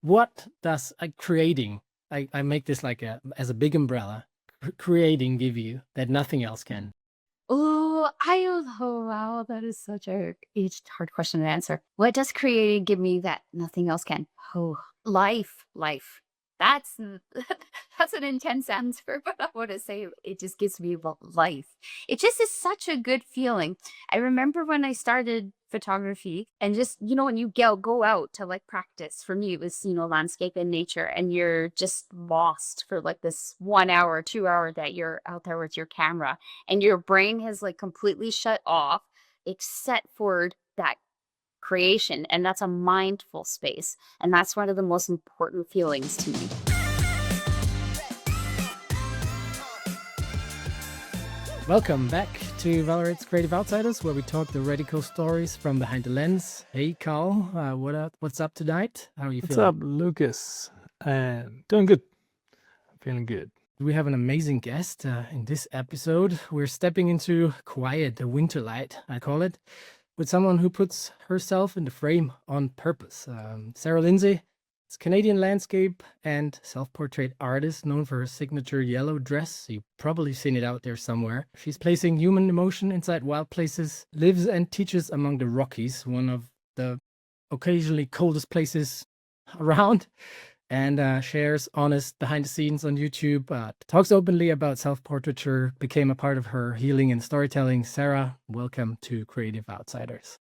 What does creating, I make this like as a big umbrella, creating give you that nothing else can? Oh, wow, that is such a each hard question to answer. What does creating give me that nothing else can? Oh, life. That's that's an intense answer, but I want to say it just gives me life. It just is such a good feeling. I remember when I started photography and just, when you go out to like practice, for me, it was, landscape and nature, and you're just lost for like this 1 hour, 2 hour that you're out there with your camera and your brain has like completely shut off except for that creation. And that's a mindful space. And that's one of the most important feelings to me. Welcome back to Vallerret's Creative Outsiders, where we talk the radical stories from behind the lens. Hey, Carl, what's up tonight? How are you What's feeling? up, Lucas? Doing good. I'm feeling good. We have an amazing guest in this episode. We're stepping into quiet, the winter light, I call it, with someone who puts herself in the frame on purpose. Sarah Lyndsay is a Canadian landscape and self-portrait artist known for her signature yellow dress. You've probably seen it out there somewhere. She's placing human emotion inside wild places, lives and teaches among the Rockies, one of the occasionally coldest places around, and shares honest behind the scenes on YouTube, talks openly about self-portraiture, became a part of her healing and storytelling. Sarah, welcome to Creative Outsiders.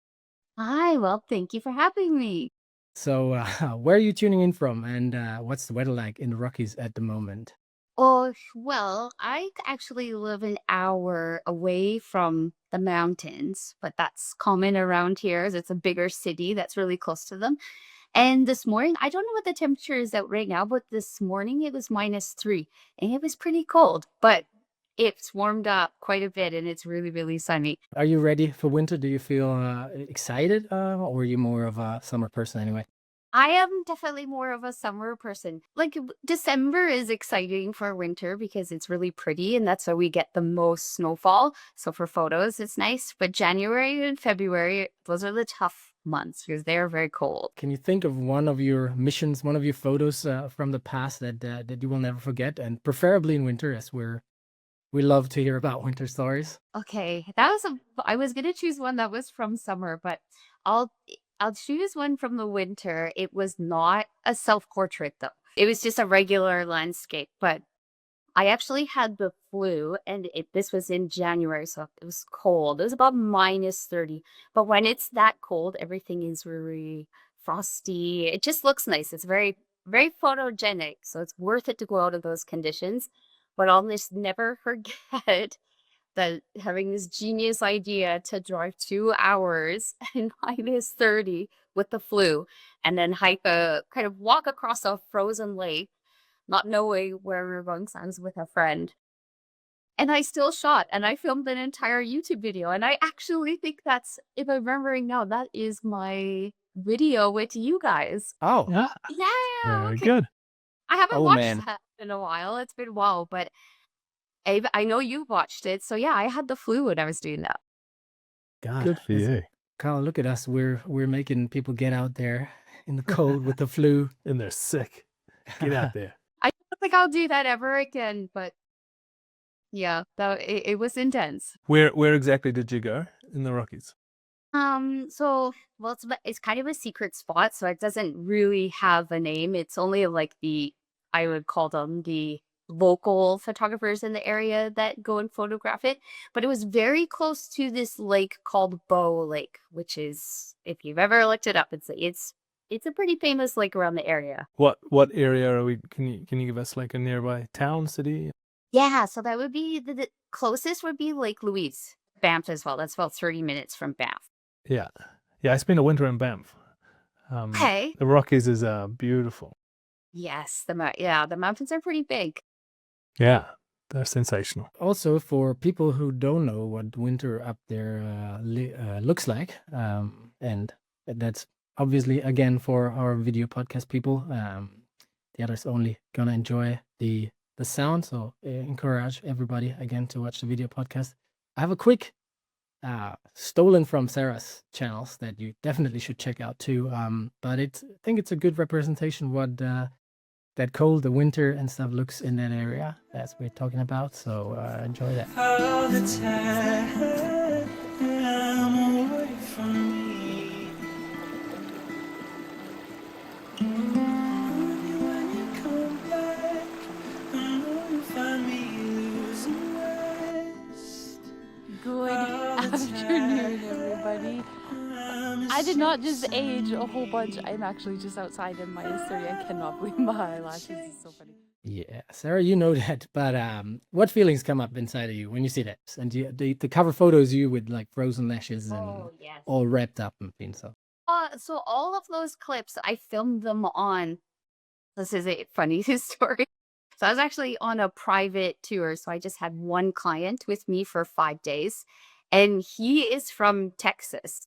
Hi, well, thank you for having me. So, where are you tuning in from, and what's the weather like in the Rockies at the moment? Oh, well, I actually live an hour away from the mountains, but that's common around here as it's a bigger city that's really close to them. And this morning, I don't know what the temperature is out right now, but this morning it was -3 and it was pretty cold, but it's warmed up quite a bit and it's really, really sunny. Are you ready for winter? Do you feel excited, or are you more of a summer person anyway? I am definitely more of a summer person. Like December is exciting for winter because it's really pretty and that's where we get the most snowfall. So for photos, it's nice. But January and February, those are the tough months because they are very cold. Can you think of one of your missions, one of your photos from the past that you will never forget, and preferably in winter, as we love to hear about winter stories? Okay, that was I was gonna choose one that was from summer, but I'll I'll choose one from the winter. It was not a self-portrait though. It was just a regular landscape, but I actually had the flu and this was in January, so it was cold. It was about -30. But when it's that cold, everything is really frosty. It just looks nice. It's very, very photogenic. So it's worth it to go out of those conditions. But I'll just never forget that having this genius idea to drive 2 hours in -30 with the flu and then kind of walk across a frozen lake, not knowing where we were going. So I was with a friend and I still shot and I filmed an entire YouTube video. And I actually think that's, if I'm remembering now, that is my video with you guys. Oh, Yeah, Yeah. very Okay. good. I haven't oh watched man, that in a while. It's been a while, but I know you watched it. So yeah, I had the flu when I was doing that. God, Good for you. Carl, look at us. We're making people get out there in the cold with the flu. And they're sick. Get out there. I don't think I'll do that ever again, but yeah, it was intense. Where exactly did you go in the Rockies? So well, it's kind of a secret spot, so it doesn't really have a name. It's only like I would call them the local photographers in the area that go and photograph it. But it was very close to this lake called Bow Lake, which is, if you've ever looked it up, it's a pretty famous lake around the area. What area are we? Can you give us like a nearby town, city? Yeah, so that would be the closest would be Lake Louise, Banff as well. That's about 30 minutes from Banff. Yeah, yeah. I spent a winter in Banff. Okay. The Rockies is beautiful. Yes, the mountains are pretty big. Yeah, they're sensational. Also, for people who don't know what winter up there looks like, and that's obviously again for our video podcast people. The others only gonna enjoy the sound, so encourage everybody again to watch the video podcast. I have a quick stolen from Sarah's channels that you definitely should check out too. But I think it's a good representation what that cold, the winter and stuff looks in that area as we're talking about. So enjoy that. All the time away from me. Only when you come back, I know you'll find me losing rest. Good afternoon, everybody. I did not just age a whole bunch. I'm actually just outside in my story. I cannot believe my eyelashes. It's so funny. Yeah, Sarah, you know that, but what feelings come up inside of you when you see that? And the cover photo is you with like frozen lashes and Oh, yes. all wrapped up and things. So So all of those clips, I filmed them on, this is a funny story. So I was actually on a private tour. So I just had one client with me for 5 days, and he is from Texas.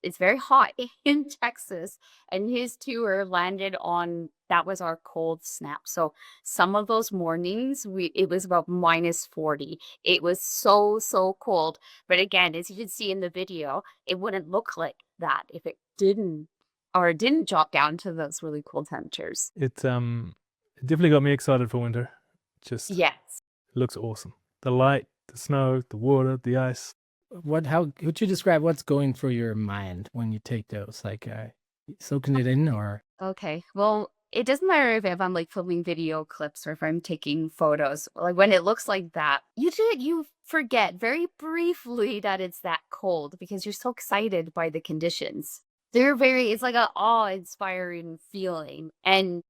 It's very hot in Texas, and his tour landed on, that was our cold snap. So some of those mornings it was about -40. It was so cold. But again, as you can see in the video, it wouldn't look like that if it didn't drop down to those really cold temperatures. It definitely got me excited for winter. Just Yes. looks awesome. The light, the snow, the water, the ice. how would you describe what's going through your mind when you take those? Like soaking it in, or Okay. Well, it doesn't matter if I'm like filming video clips or if I'm taking photos. Like when it looks like that, you forget very briefly that it's that cold because you're so excited by the conditions. It's like a awe-inspiring feeling. And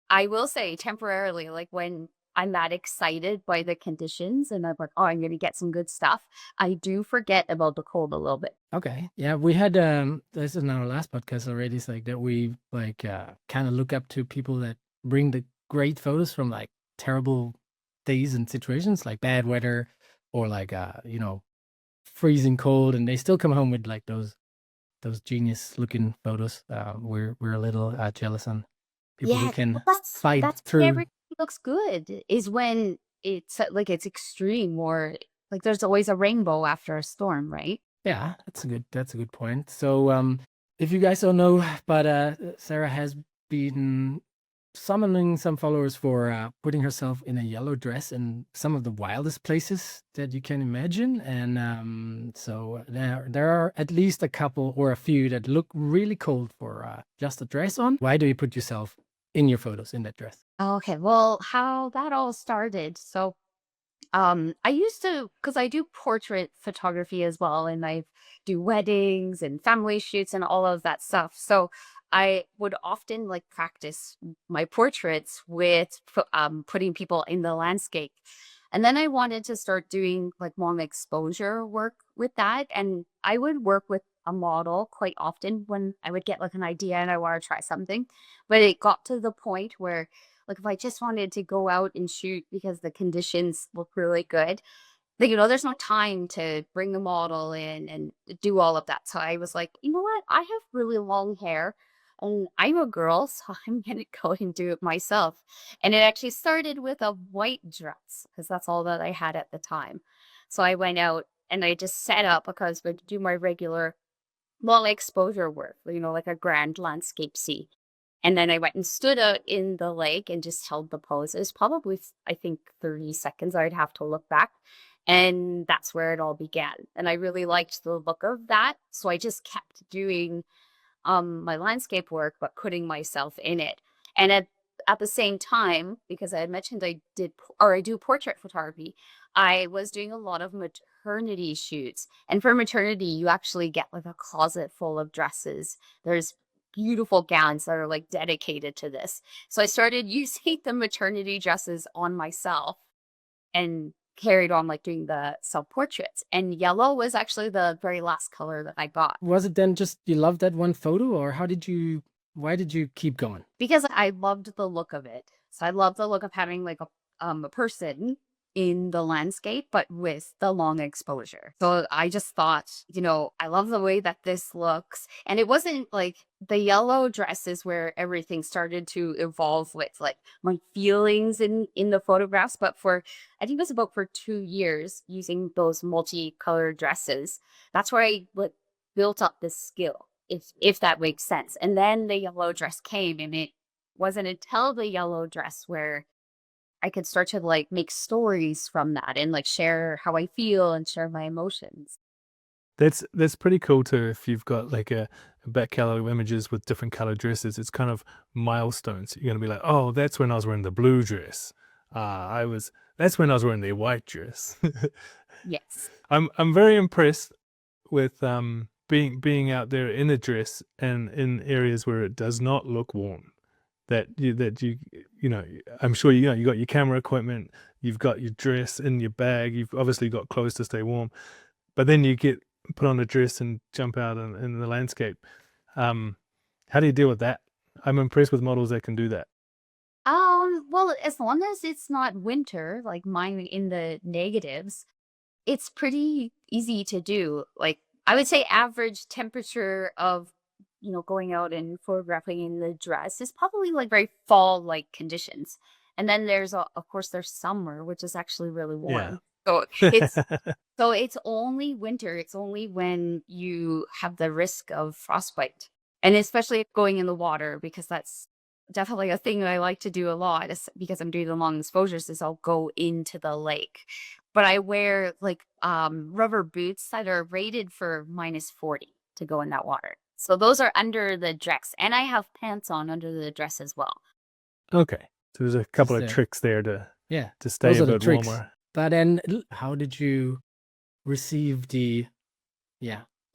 I will say temporarily, like when I'm that excited by the conditions and I'm like, oh, I'm gonna get some good stuff, I do forget about the cold a little bit. okay, yeah, we had this is in our last podcast already. It's like that we like kind of look up to people that bring the great photos from like terrible days and situations, like bad weather or like freezing cold, and they still come home with like those genius looking photos. We're a little jealous on people who can fight That's when through. everything looks good, is when it's like it's extreme, or like there's always a rainbow after a storm, right? Yeah, that's a good point. So if you guys don't know, but Sarah has been summoning some followers for putting herself in a yellow dress in some of the wildest places that you can imagine. And so there are at least a couple or a few that look really cold for just a dress on. Why do you put yourself in your photos in that dress? Okay, well, how that all started. So I used to, because I do portrait photography as well, and I do weddings and family shoots and all of that stuff. So I would often like practice my portraits with putting people in the landscape. And then I wanted to start doing like long exposure work with that. And I would work with a model quite often when I would get like an idea and I want to try something. But it got to the point where like if I just wanted to go out and shoot because the conditions look really good, like, there's no time to bring the model in and do all of that. So I was like, you know what? I have really long hair and I'm a girl, so I'm going to go and do it myself. And it actually started with a white dress because that's all that I had at the time. So I went out and I just set up because I would do my regular long exposure work, like a grand landscape scene. And then I went and stood out in the lake and just held the poses. Probably, I think, 30 seconds. I'd have to look back. And that's where it all began. And I really liked the look of that. So I just kept doing my landscape work, but putting myself in it. And at the same time, because I had mentioned I do portrait photography, I was doing a lot of maternity shoots. And for maternity, you actually get like a closet full of dresses. There's beautiful gowns that are like dedicated to this. So I started using the maternity dresses on myself and carried on like doing the self-portraits. And yellow was actually the very last color that I got. Was it then just you loved that one photo, or why did you keep going? Because I loved the look of it. So I love the look of having like a person in the landscape, but with the long exposure. So I just thought, I love the way that this looks. And it wasn't like the yellow dresses where everything started to evolve with like my feelings in the photographs, but I think it was about for 2 years using those multicolored dresses. That's where I built up this skill, if that makes sense. And then the yellow dress came, and it wasn't until the yellow dress where I could start to like make stories from that and like share how I feel and share my emotions. That's pretty cool too. If you've got like a back catalog of images with different colored dresses, it's kind of milestones. You're gonna be like, oh, that's when I was wearing the blue dress. That's when I was wearing the white dress. Yes. I'm very impressed with being out there in a dress and in areas where it does not look warm. I'm sure you got your camera equipment, you've got your dress in your bag, you've obviously got clothes to stay warm, but then you get put on a dress and jump out in the landscape. How do you deal with that? I'm impressed with models that can do that. Well, as long as it's not winter, like mine in the negatives, it's pretty easy to do. Like I would say average temperature of going out and photographing in the dress is probably like very fall-like conditions. And then of course, there's summer, which is actually really warm. So it's only winter. It's only when you have the risk of frostbite, and especially going in the water, because that's definitely a thing I like to do a lot. Because I'm doing the long exposures, is I'll go into the lake, but I wear like rubber boots that are rated for -40 to go in that water. So those are under the dress, and I have pants on under the dress as well. Okay, so there's a couple of So, tricks there to yeah, stay those a are the bit tricks. warmer. But then, how did you receive the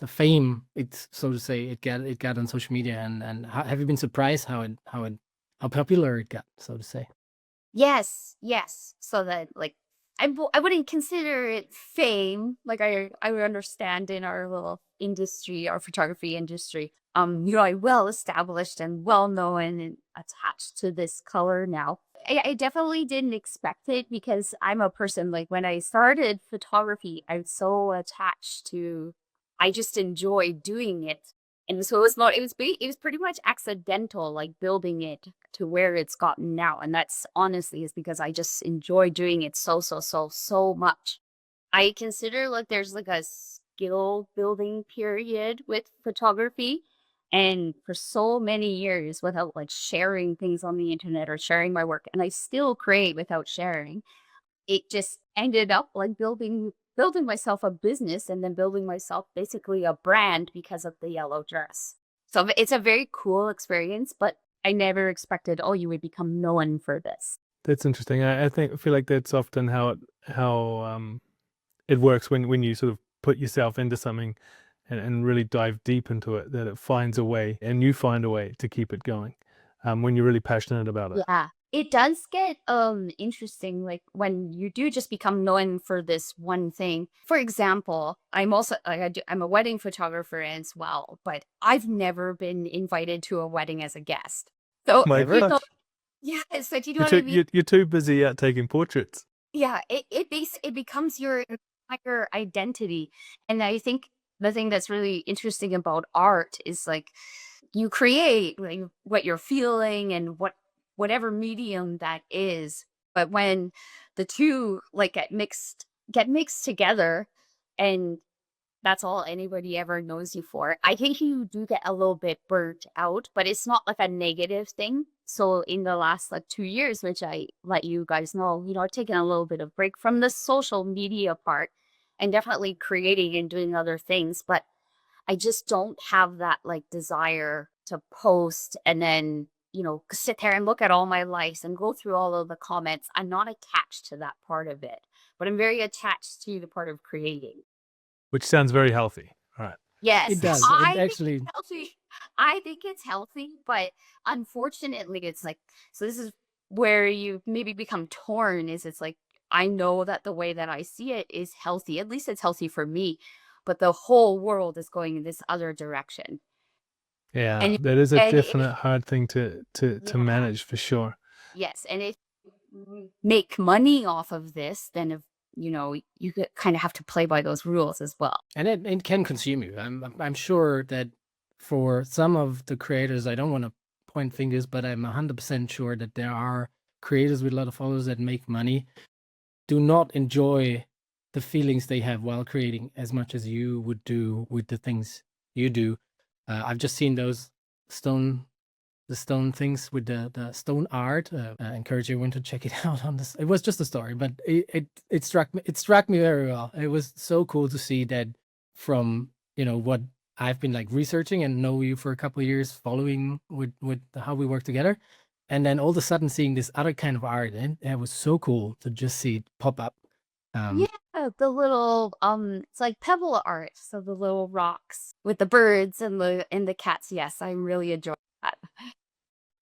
fame? It's so to say, it got on social media, and have you been surprised how popular it got, so to say? Yes. So that like I wouldn't consider it fame. Like I understand in our little industry, our photography industry, I'm well established and well known and attached to this color now. I definitely didn't expect it, because I'm a person, like when I started photography, I was so attached to, I just enjoyed doing it. And so it was pretty much accidental, like building it to where it's gotten now. And that's honestly is because I just enjoy doing it so much. I consider like there's like a skill building period with photography. And for so many years without like sharing things on the internet or sharing my work, and I still create without sharing, it just ended up like building myself a business, and then building myself basically a brand because of the yellow dress. So it's a very cool experience, but I never expected, oh, you would become known for this. That's interesting. I feel like that's often how it works when you sort of put yourself into something and really dive deep into it, that it finds a way, and you find a way to keep it going when you're really passionate about it. Yeah. It does get interesting, like when you do just become known for this one thing. For example, I'm also I'm a wedding photographer as well, but I've never been invited to a wedding as a guest. So My Ever? gosh. yeah, so do you know what I mean? You're too busy out taking portraits. Yeah, it becomes your entire identity. And I think the thing that's really interesting about art is like you create like what you're feeling and whatever medium that is. But when the two like get mixed together, and that's all anybody ever knows you for, I think you do get a little bit burnt out, but it's not like a negative thing. So in the last like 2 years, which I let you guys know, I've taken a little bit of break from the social media part and definitely creating and doing other things. But I just don't have that like desire to post and then, sit there and look at all my likes and go through all of the comments. I'm not attached to that part of it, but I'm very attached to the part of creating. Which sounds very healthy. All right. Yes, It does. I It think actually, it's healthy. I think it's healthy, but unfortunately, it's like, so this is where you maybe become torn, is it's like, I know that the way that I see it is healthy. At least it's healthy for me, but the whole world is going in this other direction. Yeah, And that is a and definite hard thing to yeah, manage for sure. yes, and if make money off of this, then if you kind of have to play by those rules as well. And it can consume you. I'm sure that for some of the creators, I don't want to point fingers, but I'm 100% sure that there are creators with a lot of followers that make money, do not enjoy the feelings they have while creating as much as you would do with the things you do. I've just seen those stone things with the stone art. I encourage everyone to check it out on this. It was just a story, but it struck me very well. It was so cool to see that from what I've been like researching and know you for a couple of years, following with how we work together, and then all of a sudden seeing this other kind of art, and it was so cool to just see it pop up. Yeah, the little it's like Pebble art, so the little rocks with the birds and the cats. Yes, I really enjoy that.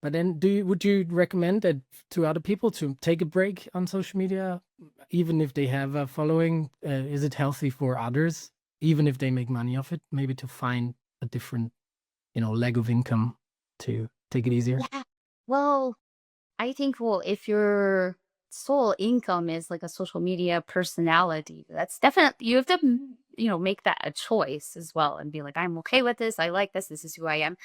But then would you recommend that to other people to take a break on social media, even if they have a following? Is it healthy for others, even if they make money off it, maybe to find a different, leg of income to take it easier? Yeah. Well, I think, if your sole income is like a social media personality, that's definitely, you have to, make that a choice as well and be like, I'm okay with this. I like this. This is who I am.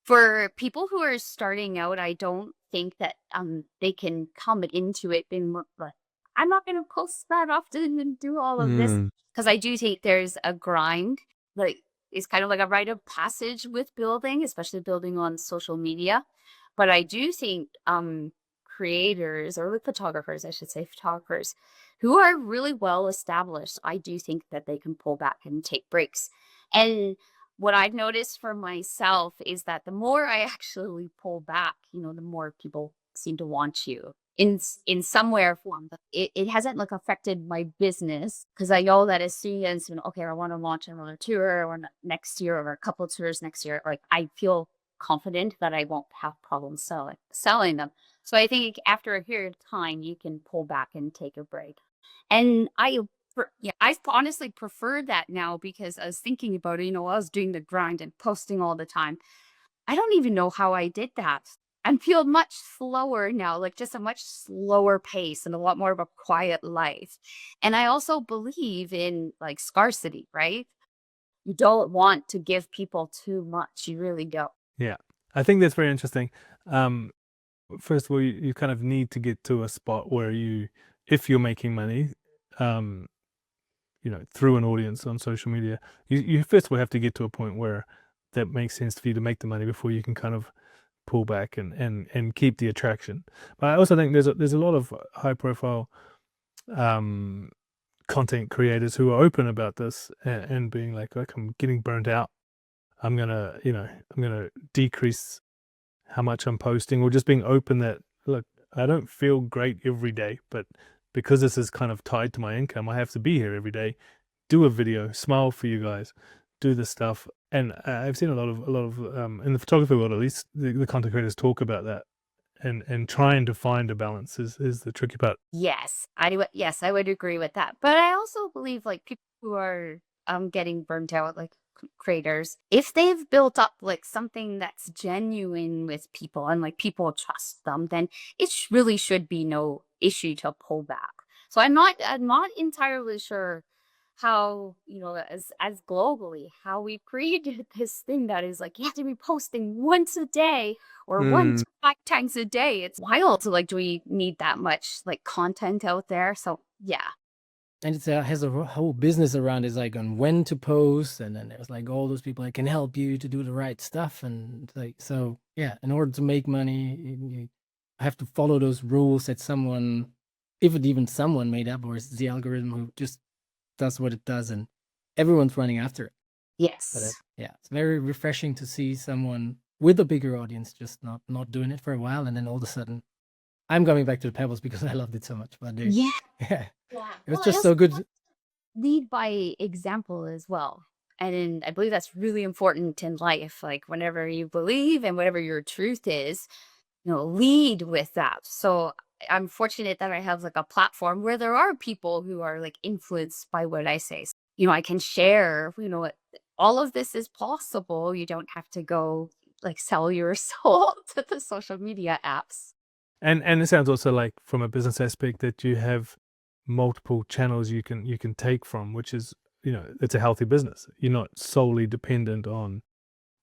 For people who are starting out, I don't think that they can come into it being like, I'm not going to post that often and do all of this, because I do think there's a grind, like it's kind of like a rite of passage with building, especially building on social media. But I do think creators, or like photographers, I should say, photographers who are really well established, I do think that they can pull back and take breaks. And what I've noticed for myself is that the more I actually pull back, the more people seem to want you in some way or form. But it hasn't like affected my business, because I know that as soon as okay, I want to launch another tour or next year, or a couple of tours next year, like I feel confident that I won't have problems selling them. So I think after a period of time, you can pull back and take a break. And I honestly prefer that now, because I was thinking about it, I was doing the grind and posting all the time. I don't even know how I did that. I feel much slower now, like just a much slower pace and a lot more of a quiet life. And I also believe in like scarcity, right? You don't want to give people too much. You really don't. Yeah, I think that's very interesting. First of all, you kind of need to get to a spot where if you're making money, through an audience on social media, you first of all have to get to a point where that makes sense for you to make the money before you can kind of pull back and keep the attraction. But I also think there's a lot of high profile content creators who are open about this and being like, I'm getting burnt out. I'm gonna decrease how much I'm posting, or just being open that, look, I don't feel great every day, but because this is kind of tied to my income, I have to be here every day, do a video, smile for you guys, do this stuff. And I've seen a lot of in the photography world, at least, the content creators talk about that, and trying to find a balance is the tricky part. Yes, I would agree with that. But I also believe like people who are getting burnt out, like creators, if they've built up like something that's genuine with people and like people trust them, then it really should be no issue to pull back. So I'm not entirely sure how, as globally, how we've created this thing that is like, you have to be posting once a day or 1 to 5 times a day. It's wild. So like, do we need that much like content out there? So yeah. And it has a whole business around it, like on when to post, and then there's like all those people that can help you to do the right stuff, and like, so yeah, in order to make money, you have to follow those rules that someone, if it even someone made up, or it's the algorithm who just does what it does, and everyone's running after it. But Yes. yeah, it's very refreshing to see someone with a bigger audience just not doing it for a while, and then all of a sudden, I'm coming back to the Pebbles because I loved it so much. But Yeah. yeah, Yeah. it was Well, I just so also good. want to lead by example as well. And I believe that's really important in life. Like whenever you believe and whatever your truth is, lead with that. So I'm fortunate that I have like a platform where there are people who are like influenced by what I say. So, I can share, all of this is possible. You don't have to go like sell your soul to the social media apps. And it sounds also like from a business aspect that you have multiple channels you can take from, which is, it's a healthy business. You're not solely dependent on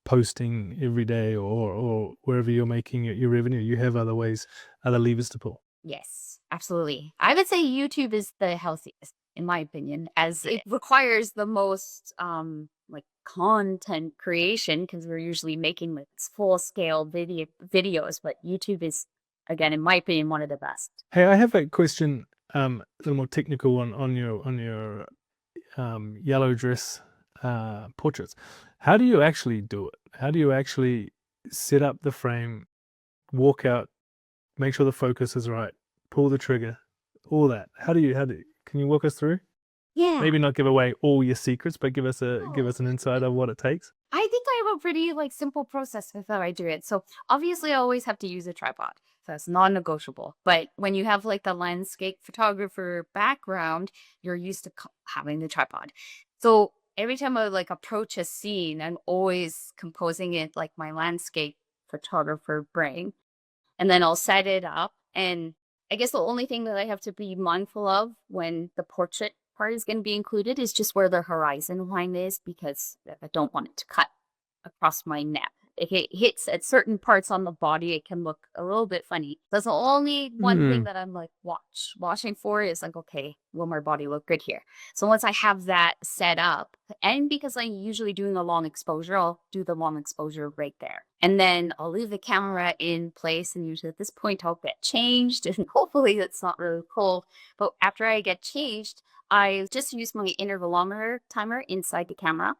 posting every day or wherever you're making your revenue. You have other ways, other levers to pull. Yes, absolutely. I would say YouTube is the healthiest, in my opinion, as it requires the most like content creation, because we're usually making like full scale videos, but YouTube is, again, in my opinion, one of the best. Hey, I have a question, a little more technical one on your yellow dress portraits. How do you actually do it? How do you actually set up the frame, walk out, make sure the focus is right, pull the trigger, all that? How do you can you walk us through? Yeah. Maybe not give away all your secrets, but give us an insight of what it takes. I think I have a pretty like simple process with how I do it. So obviously I always have to use a tripod. That's non-negotiable. But when you have like the landscape photographer background, you're used to having the tripod. So every time I like approach a scene, I'm always composing it like my landscape photographer brain. And then I'll set it up. And I guess the only thing that I have to be mindful of when the portrait part is going to be included is just where the horizon line is, because I don't want it to cut across my neck. If it hits at certain parts on the body, it can look a little bit funny. That's the only one thing that I'm like watching for is like, okay, will my body look good here? So once I have that set up, and because I'm usually doing a long exposure, I'll do the long exposure right there. And then I'll leave the camera in place, and usually at this point I'll get changed, and hopefully it's not really cold. But after I get changed, I just use my intervalometer timer inside the camera,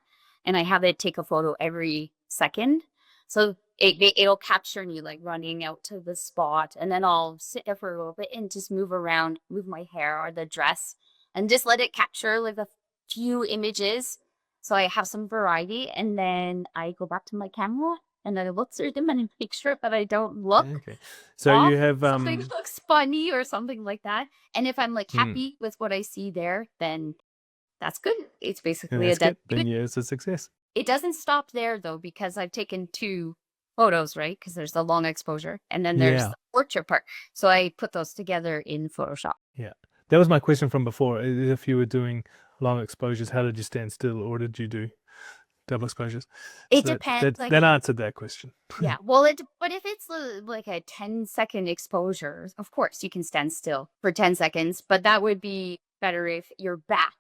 and I have it take a photo every second. So it'll capture me like running out to the spot, and then I'll sit there for a little bit and just move around, move my hair or the dress, and just let it capture like a few images. So I have some variety, and then I go back to my camera and I look through them and make sure that I don't look Okay. So off, you have something looks funny or something like that. And if I'm like Hmm. happy with what I see there, then that's good. It's basically that's a dead. good. Then yeah, it's a success. It doesn't stop there though, because I've taken 2 photos, right? Because there's the long exposure and then there's Yeah. the portrait part. So I put those together in Photoshop. Yeah. That was my question from before. If you were doing long exposures, how did you stand still, or did you do double exposures? It So depends. that answered that question. Yeah. Well, but if it's like a 10-second exposure, of course you can stand still for 10 seconds, but that would be better if your back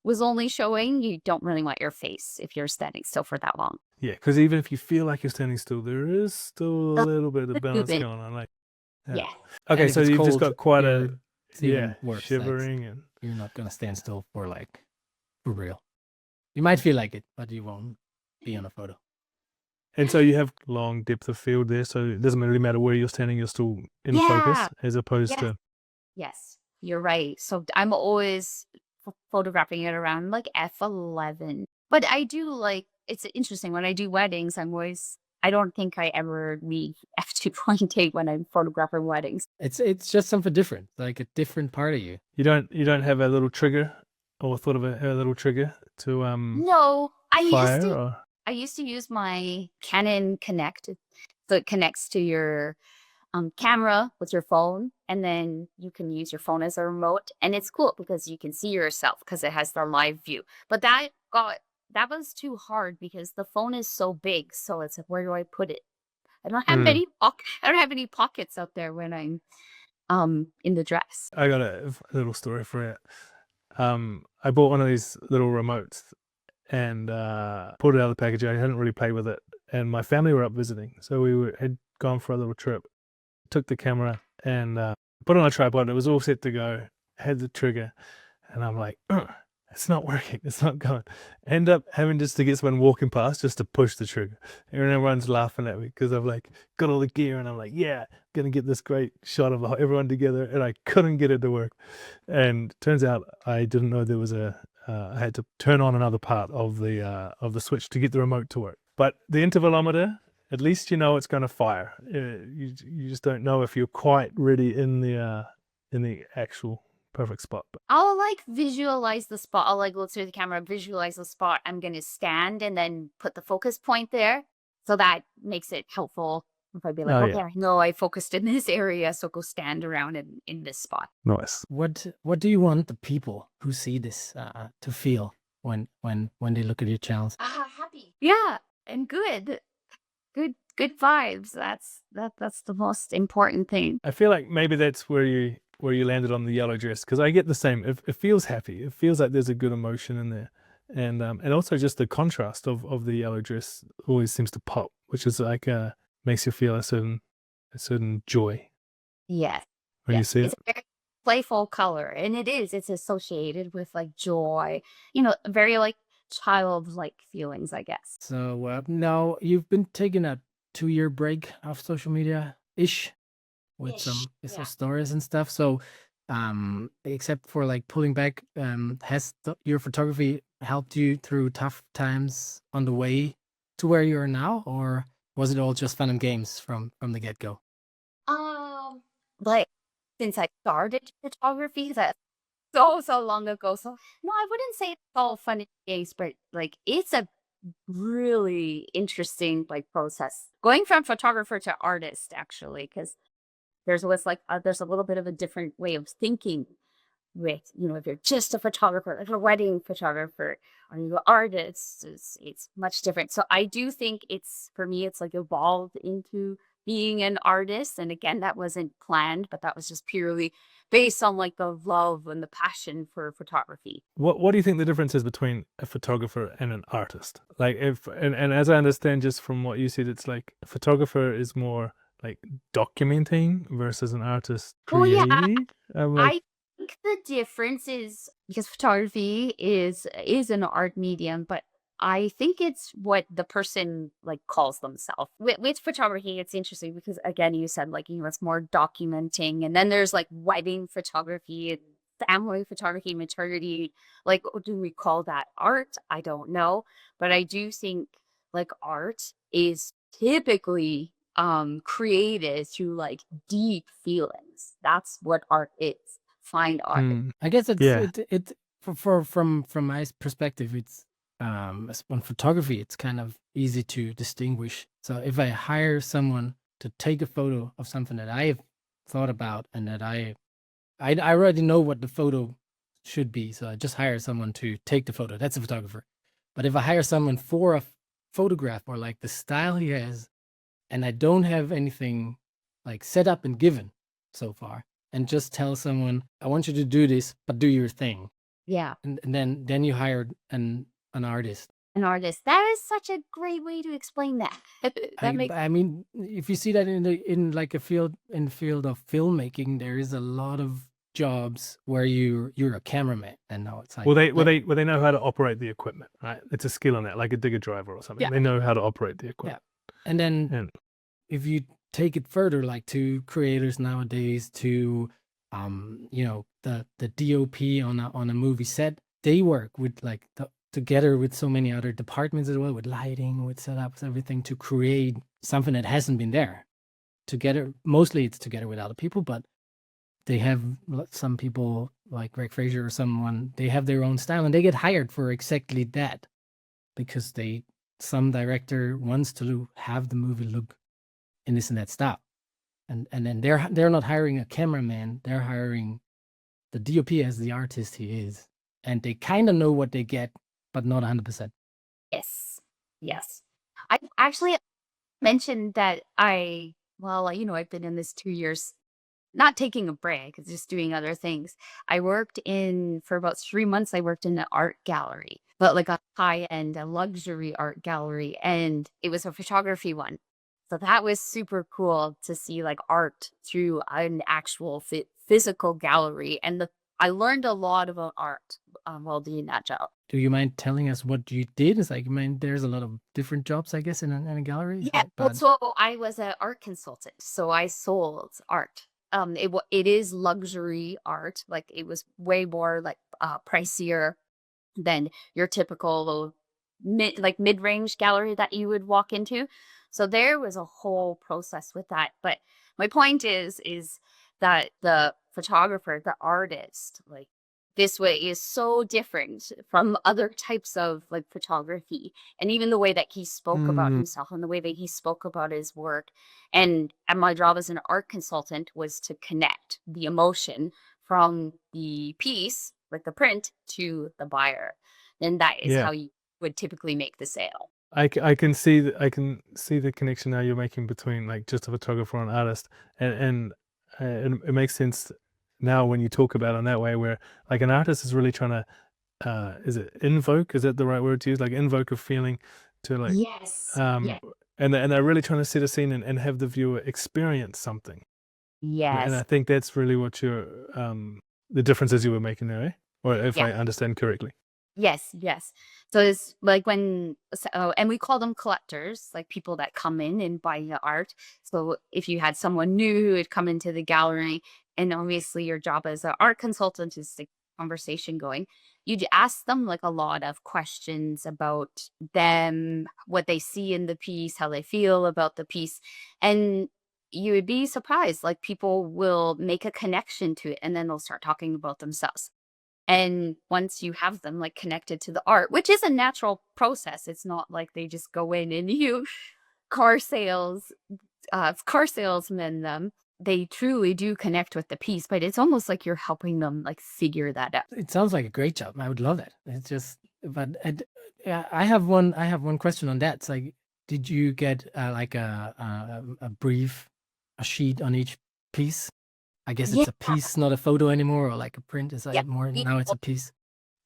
was only showing. You don't really want your face if you're standing still for that long. Yeah, because even if you feel like you're standing still, there is still a little bit of balance bit. going on. Like, Yeah. Okay, And if so it's you've just cold, got quite it's even worse. Like, shivering and you're not gonna stand still for real. You might feel like it, but you won't be on a photo. and so you have long depth of field there, so it doesn't really matter where you're standing, you're still in focus, Yeah. as opposed Yeah. to Yes, you're right. So I'm always photographing it around like f11. But I do like, it's interesting when I do weddings, I don't think I ever read f2.8 when I'm photographing weddings. It's just something different, like a different part of you. you don't have a little trigger or thought of a little trigger to No, fire I used to use my Canon Connect. So it connects to your camera with your phone, and then you can use your phone as a remote. And it's cool because you can see yourself because it has the live view. But that was too hard because the phone is so big. So it's like, where do I put it? I don't have any pockets out there when I'm in the dress. I got a little story for it. I bought one of these little remotes and pulled it out of the package. I hadn't really played with it, and my family were up visiting, so had gone for a little trip. Took the camera and put it on a tripod. It was all set to go. Had the trigger, and I'm like, it's not working. It's not going. End up having just to get someone walking past just to push the trigger. And everyone's laughing at me because I've like got all the gear, and I'm like, yeah, gonna get this great shot of everyone together, and I couldn't get it to work. And turns out I didn't know there was I had to turn on another part of the switch to get the remote to work. But the intervalometer, at least you know it's going to fire. You just don't know if you're quite ready in the actual perfect spot. But I'll like visualize the spot. I'll like look through the camera, visualize the spot I'm going to stand, and then put the focus point there. So that makes it helpful If I'd be like, Oh okay, yeah, I know I focused in this area, so go stand around in this spot. nice. What do you want the people who see this to feel when they look at your channels? Happy. Yeah, and good vibes. That's the most important thing. I feel like maybe that's where you landed on the yellow dress, because I get the same. It feels happy. It feels like there's a good emotion in there, and also just the contrast of the yellow dress always seems to pop, which is like makes you feel a certain joy Yes. when you Yes. see it. It's a very playful color. And it's associated with like joy, you know, very like childlike feelings, I guess. So now you've been taking a 2-year break off social media ish with some Yeah. stories and stuff. So except for like pulling back, has your photography helped you through tough times on the way to where you are now, or was it all just fun and games from the get-go? Like since I started photography, that so long ago. So no, I wouldn't say it's all fun and games, but like it's a really interesting like process going from photographer to artist, actually, because there's a little bit of a different way of thinking with, you know, if you're just a photographer, like a wedding photographer, or you're an artist, it's much different. So I do think it's, for me, it's like evolved into being an artist. And again, that wasn't planned, but that was just purely based on like the love and the passion for photography. What do you think the difference is between a photographer and an artist? Like and as I understand just from what you said, it's like a photographer is more like documenting versus an artist Oh yeah, creating. I'm like, I think the difference is because photography is an art medium, but I think it's what the person like calls themselves. With photography, it's interesting because again, you said like, you know, it's more documenting, and then there's like wedding photography and family photography, maternity. Like, do we call that art? I don't know, but I do think like art is typically created through like deep feelings. That's what art is. Find art. I guess it's yeah, it from my perspective, it's on photography, it's kind of easy to distinguish. So if I hire someone to take a photo of something that I have thought about and that I already know what the photo should be, so I just hire someone to take the photo. That's a photographer. But if I hire someone for a photograph or like the style he has, and I don't have anything like set up and given so far, and just tell someone, I want you to do this, but do your thing. Yeah. And then you hired an artist. An artist. That is such a great way to explain that. That makes I mean, if you see that in like a field in the field of filmmaking, there is a lot of jobs where you're a cameraman, and now it's like, well they know how to operate the equipment, right? It's a skill in that, like a digger driver or something. Yeah. They know how to operate the equipment. and then And if you take it further, like to creators nowadays, to you know, the DOP on a movie set, they work with like together with so many other departments as well, with lighting, with setups, everything, to create something that hasn't been there. Together, mostly it's together with other people, but they have some people like Greg Fraser or someone, they have their own style and they get hired for exactly that, because some director wants to have the movie look in this and that style. And then they're not hiring a cameraman, they're hiring the DOP as the artist he is. And they kind of know what they get, but not 100%. yes. Yes. I actually mentioned that you know, I've been in this 2 years, not taking a break, it's just doing other things. For about 3 months, I worked in an art gallery, but like a high-end, a luxury art gallery, and it was a photography one. So that was super cool to see like art through an actual physical gallery. And I learned a lot about art while doing that job. Do you mind telling us what you did? It's like, I mean, there's a lot of different jobs, I guess, in a gallery. Yeah, well, so I was an art consultant, so I sold art. It is luxury art, like it was way more like pricier than your typical mid-range gallery that you would walk into. So there was a whole process with that. But my point is that the photographer, the artist, like this way is so different from other types of like photography, and even the way that he spoke about himself and the way that he spoke about his work. And my job as an art consultant was to connect the emotion from the piece, like the print, to the buyer. And that is Yeah. how you would typically make the sale. I can see the connection now you're making between like just a photographer and artist, and it makes sense now when you talk about it in that way, where like an artist is really trying to is it invoke, is that the right word to use, like invoke a feeling to like Yes. and they're really trying to set a scene and have the viewer experience something. And I Yes. think that's really what you're the differences you were making there, eh? Or if Yeah. I understand correctly. Yes, yes. So it's like and we call them collectors, like people that come in and buy the art. So if you had someone new who would come into the gallery, and obviously your job as an art consultant is to keep the conversation going, you'd ask them like a lot of questions about them, what they see in the piece, how they feel about the piece. And you would be surprised, like people will make a connection to it and then they'll start talking about themselves. And once you have them like connected to the art, which is a natural process, it's not like they just go in and you car sales, car salesmen them. They truly do connect with the piece, but it's almost like you're helping them like figure that out. It sounds like a great job. I would love that. It's just, but yeah, I have one question on that. It's like, did you get like a brief, a sheet on each piece? I guess Yeah, it's a piece, not a photo anymore, or like a print. Is yeah, that more now? It's a piece.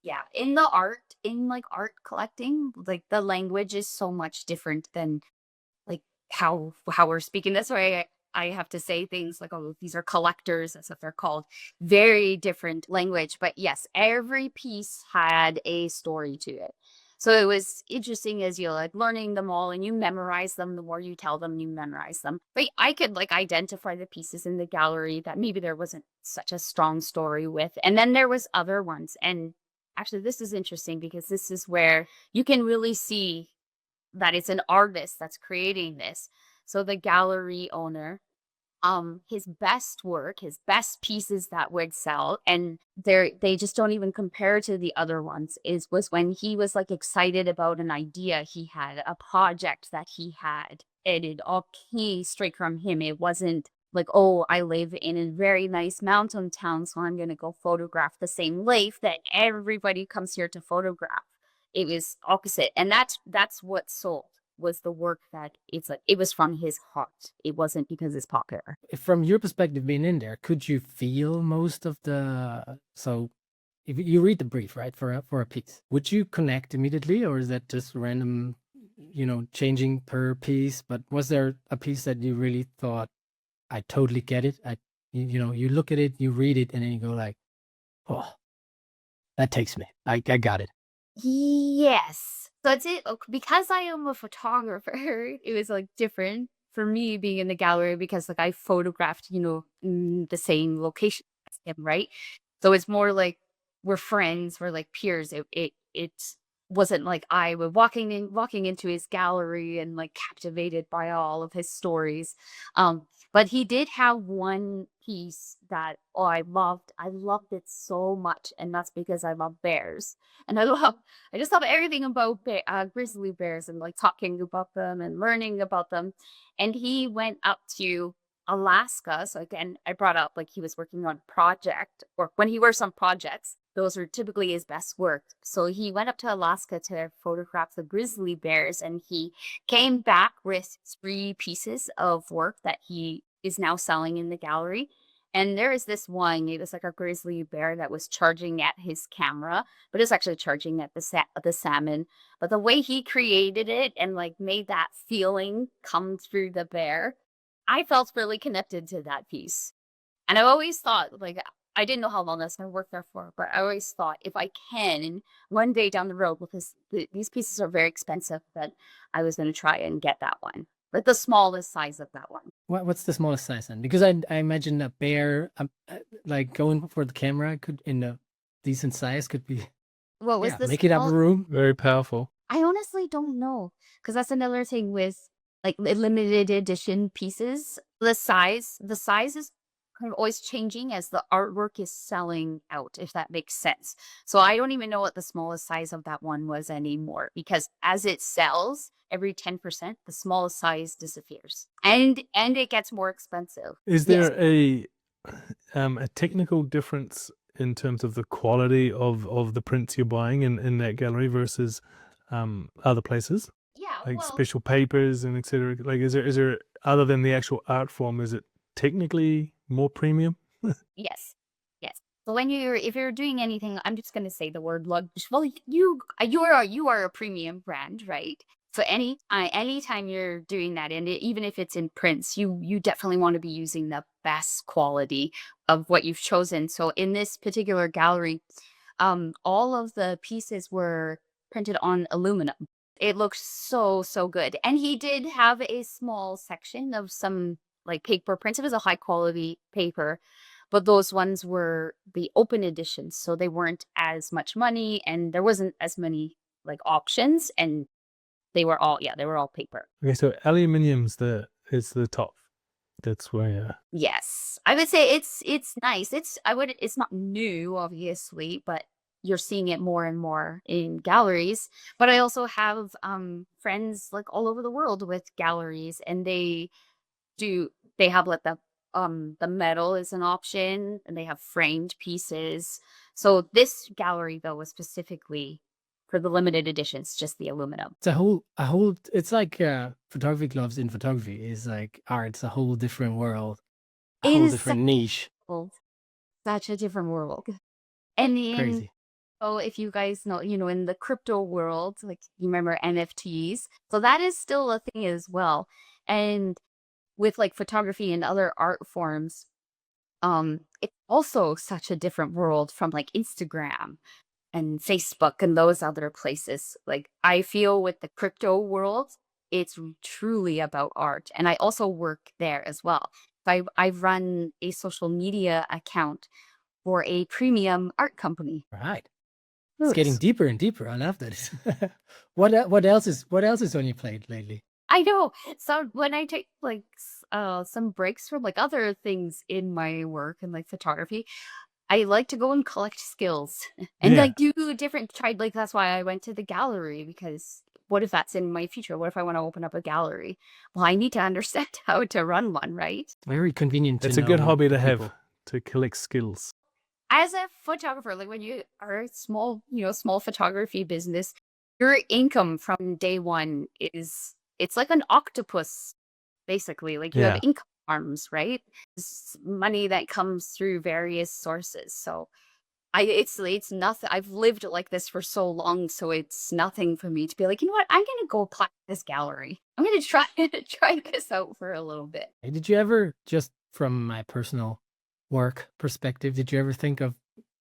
yeah. In the art, in like art collecting, like the language is so much different than like how we're speaking. That's why I have to say things like, oh, these are collectors, that's what they're called. Very different language. But yes, every piece had a story to it. So it was interesting as you're like learning them all and you memorize them. The more you tell them, you memorize them. But I could like identify the pieces in the gallery that maybe there wasn't such a strong story with. And then there was other ones. And actually, this is interesting because this is where you can really see that it's an artist that's creating this. So the gallery owner, his best work, his best pieces that would sell, and they just don't even compare to the other ones, was when he was like excited about an idea he had, a project that he had, and it all came straight from him. It wasn't like, oh, I live in a very nice mountain town, so I'm gonna go photograph the same lake that everybody comes here to photograph. It was opposite. And that's what sold, was the work that it's like it was from his heart. It wasn't because it's popular. From your perspective, being in there, could you feel most of the? So, if you read the brief, right, for a piece, would you connect immediately, or is that just random, changing per piece? But was there a piece that you really thought, I totally get it? You look at it, you read it, and then you go like, oh, that takes me. I got it. Yes. So it's it because I am a photographer, it was like different for me being in the gallery because like I photographed, the same location as him, right? So it's more like we're friends, we're like peers. It wasn't like I was walking into his gallery and like captivated by all of his stories. But he did have one piece that I loved. I loved it so much, and that's because I love bears. And I just love everything about grizzly bears and like talking about them and learning about them. And he went up to Alaska. So again, I brought up like he was working on project, or when he works on projects, those are typically his best work. So he went up to Alaska to photograph the grizzly bears, and he came back with 3 pieces of work that he is now selling in the gallery. And there is this one, it was like a grizzly bear that was charging at his camera, but it's actually charging at the salmon. But the way he created it and like made that feeling come through the bear, I felt really connected to that piece. And I always thought, like, I didn't know how long that's going to work there for, but I always thought if I can, one day down the road, because these pieces are very expensive, that I was going to try and get that one. Like the smallest size of that one. What's the smallest size then? Because I imagine a bear, like going for the camera, could in a decent size could be What was this? make it up a room. Very powerful. I honestly don't know, because that's another thing with like limited edition pieces. The size is kind of always changing as the artwork is selling out, if that makes sense. So I don't even know what the smallest size of that one was anymore, because as it sells, every 10%, the smallest size disappears. And it gets more expensive. Is Yes. there a technical difference in terms of the quality of the prints you're buying in that gallery versus other places? Yeah, Like well, special papers and etc. Like, is there other than the actual art form, is it technically more premium? yes. Yes. So if you're doing anything, I'm just gonna say the word luxury. Well, you are a premium brand, right? So anytime you're doing that, and even if it's in prints, you definitely want to be using the best quality of what you've chosen. So in this particular gallery, all of the pieces were printed on aluminum. It looked so good. And he did have a small section of some like paper prints. It was a high quality paper, but those ones were the open editions, so they weren't as much money, and there wasn't as many like options, and they were all paper. Okay, so aluminium's is the top. That's where Yes. I would say it's nice. It's not new, obviously, but you're seeing it more and more in galleries. But I also have friends like all over the world with galleries, and they have like the metal is an option, and they have framed pieces. So this gallery though was specifically for the limited editions, just the aluminum. It's a whole it's like photography gloves in photography is like art. It's a whole different world, a It whole is different niche. such a different world. And Crazy. if you guys know, in the crypto world, like you remember NFTs, so that is still a thing as well. And with like photography and other art forms, it's also such a different world from like Instagram and Facebook and those other places. Like I feel with the crypto world, it's truly about art. And I also work there as well. I run a social media account for a premium art company. Right. It's getting Yes. deeper and deeper. I love that. What else is on your plate lately? I know. So when I take like some breaks from like other things in my work and like photography, I like to go and collect skills and Yeah. like do different like that's why I went to the gallery, because what if that's in my future? What if I want to open up a gallery? Well, I need to understand how to run one, right? Very convenient to It's a good know hobby to the have, people. to collect skills. As a photographer, like when you are a small photography business, your income from day one it's like an octopus, basically. Like you have Yeah. income arms, right? It's money that comes through various sources. So it's nothing. I've lived like this for so long, so it's nothing for me to be like, you know what? I'm gonna go apply this gallery. I'm gonna try this out for a little bit. Hey, did you ever, just from my personal work perspective, did you ever think of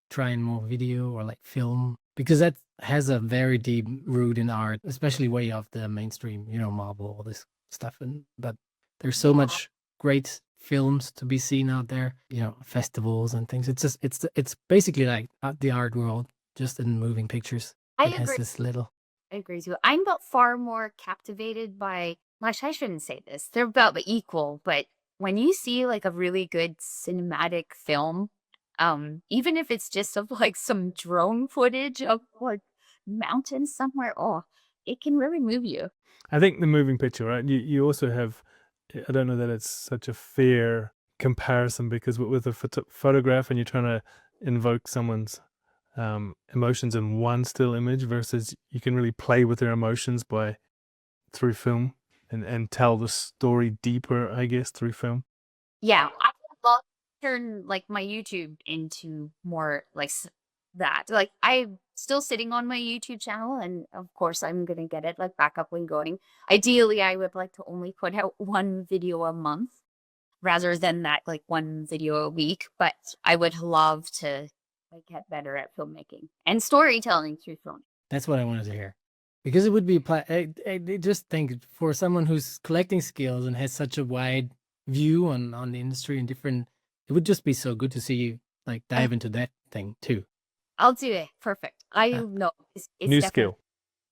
trying more video or like film? Because that has a very deep root in art, especially way off the mainstream, Marvel, all this stuff. But there's so Yeah. much great films to be seen out there, festivals and things. It's just it's basically like the art world, just in moving pictures. I It has agree. this little. I agree with you. I'm about far more captivated by, I shouldn't say this. They're about equal, but when you see like a really good cinematic film, even if it's just of like some drone footage of like mountains somewhere, oh, it can really move you. I think the moving picture, right? You also have, I don't know that it's such a fair comparison, because with a photograph and you're trying to invoke someone's emotions in one still image, versus you can really play with their emotions through film and tell the story deeper, I guess, through film. Yeah, I would love to turn like my YouTube into more like that. Like I'm still sitting on my YouTube channel, and of course I'm gonna get it like back up and going. Ideally, I would like to only put out one video a month rather than that like one video a week. But I would love to like get better at filmmaking and storytelling through film. That's what I wanted to hear. Because it would be, I just think for someone who's collecting skills and has such a wide view on the industry and different, it would just be so good to see you like dive into that thing too. I'll do it. Perfect. I Yeah. know it's New definitely skill.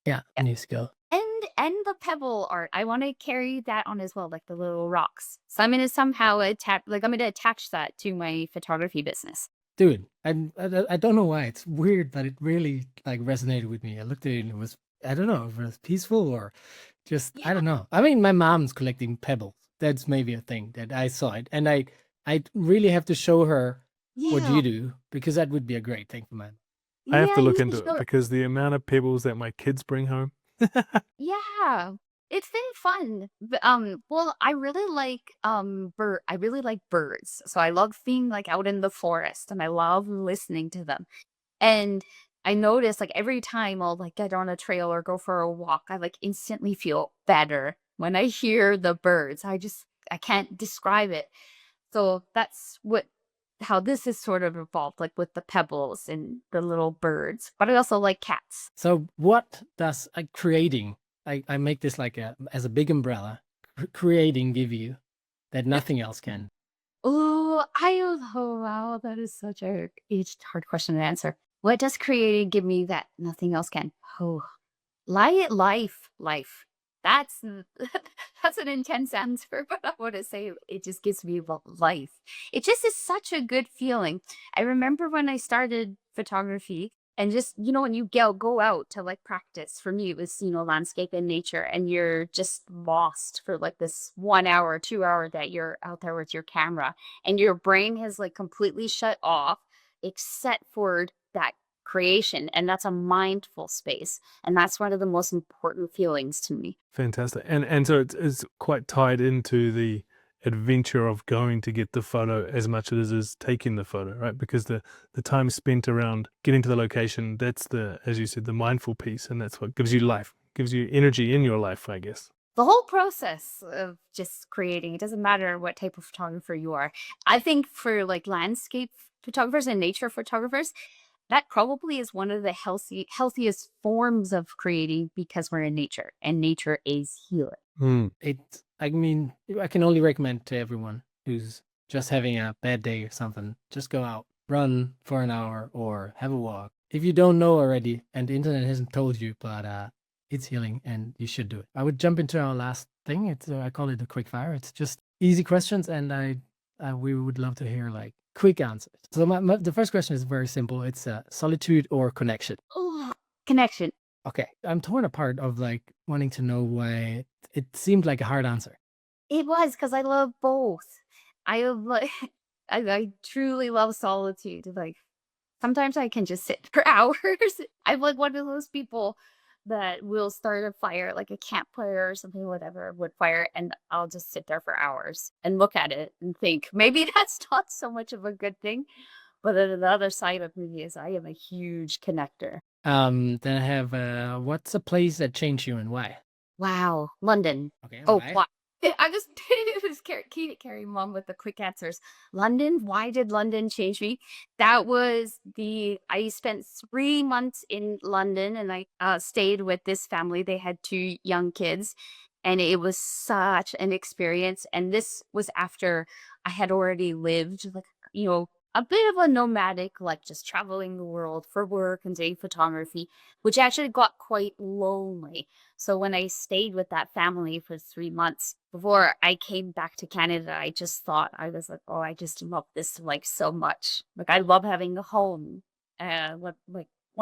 Yeah, Yeah. new skill. And and the Pebble art. I want to carry that on as well, like the little rocks. So I'm gonna somehow attach that to my photography business. Dude, I don't know why. It's weird, but it really like resonated with me. I looked at it and it was, I don't know if it was peaceful or just, I Yeah. don't know. I mean, my mom's collecting pebbles. That's maybe a thing that I saw it. And I really have to show her what Yeah. you do, because that would be a great thing for mine. I have to Yeah, look you into should it show- because the amount of pebbles that my kids bring home. Yeah, it's been fun. Well, I really like birds. So I love being like out in the forest and I love listening to them. And I notice like every time I'll like get on a trail or go for a walk, I like instantly feel better when I hear the birds. I can't describe it. So that's how this is sort of evolved, like with the pebbles and the little birds. But I also like cats. So what does creating, I make this like as a big umbrella, creating give you that nothing else can? Oh, wow, that is such a hard question to answer. What does creating give me that nothing else can? Oh, life. That's that's an intense answer, but I want to say it just gives me life. It just is such a good feeling. I remember when I started photography and just, when you go out to like practice, for me, it was, landscape and nature, and you're just lost for like this 1 hour, 2 hour that you're out there with your camera and your brain has like completely shut off except for that creation. And that's a mindful space. And that's one of the most important feelings to me. Fantastic. And so it's quite tied into the adventure of going to get the photo as much as it is taking the photo, right? Because the time spent around getting to the location, that's the, as you said, the mindful piece, and that's what gives you life, gives you energy in your life, I guess. The whole process of just creating, it doesn't matter what type of photographer you are. I think for like landscape photographers and nature photographers, that probably is one of the healthiest forms of creating, because we're in nature and nature is healing. I mean, I can only recommend to everyone who's just having a bad day or something, just go out, run for an hour or have a walk. If you don't know already and the internet hasn't told you, but it's healing and you should do it. I would jump into our last thing. It's I call it the Quickfire. It's just easy questions, and we would love to hear like quick answers. So the first question is very simple. It's solitude or connection. Oh, connection. Okay, I'm torn apart of like wanting to know why it seemed like a hard answer. It was because I love both. I like I truly love solitude. Like sometimes I can just sit for hours. I'm like one of those people that will start a fire, like a campfire or something, whatever, wood fire, and I'll just sit there for hours and look at it and think maybe that's not so much of a good thing. But then the other side of me is I am a huge connector. Then I have what's a place that changed you and why? Wow, London. Okay, Oh, why? why? I just carry mom with the quick answers. London. Why did London change me? I spent 3 months in London, and I stayed with this family. They had 2 young kids, and it was such an experience. And this was after I had already lived like, a bit of a nomadic, like just traveling the world for work and doing photography, which actually got quite lonely. So when I stayed with that family for 3 months before I came back to Canada, I just thought, I was like, oh, I just love this like so much. Like I love having a home, want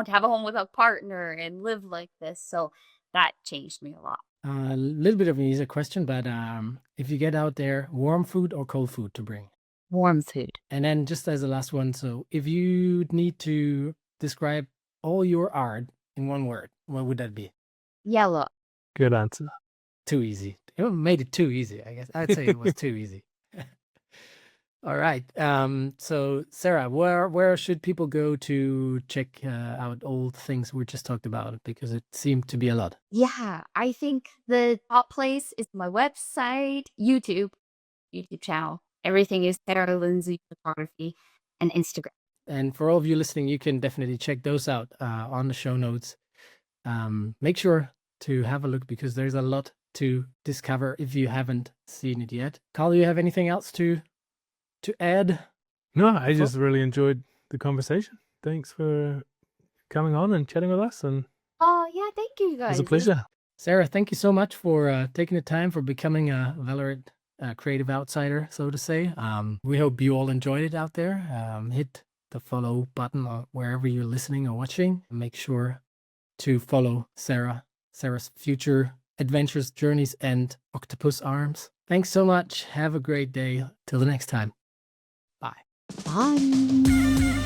to have a home with a partner and live like this. So that changed me a lot. A little bit of an easier question, but if you get out there, warm food or cold food to bring? Warm food. And then just as a last one, so if you need to describe all your art in one word, what would that be? Yellow. Good answer. Too easy. You made it too easy, I guess. I'd say it was too easy. All right. So Sarah, where should people go to check out all the things we just talked about? Because it seemed to be a lot. Yeah, I think the top place is my website, YouTube channel. Everything is Sarah Lyndsay Photography, and Instagram. And for all of you listening, you can definitely check those out on the show notes. Make sure to have a look because there's a lot to discover if you haven't seen it yet. Carl, do you have anything else to add? No, I just really enjoyed the conversation. Thanks for coming on and chatting with us, and Oh, yeah, thank you it guys. was a pleasure. Sarah, thank you so much for taking the time for becoming a Vallerret creative outsider, so to say. We hope you all enjoyed it out there. Hit the follow button wherever you're listening or watching. Make sure to follow Sarah's future adventures, journeys, and octopus arms. Thanks so much. Have a great day. Till the next time. Bye. Bye.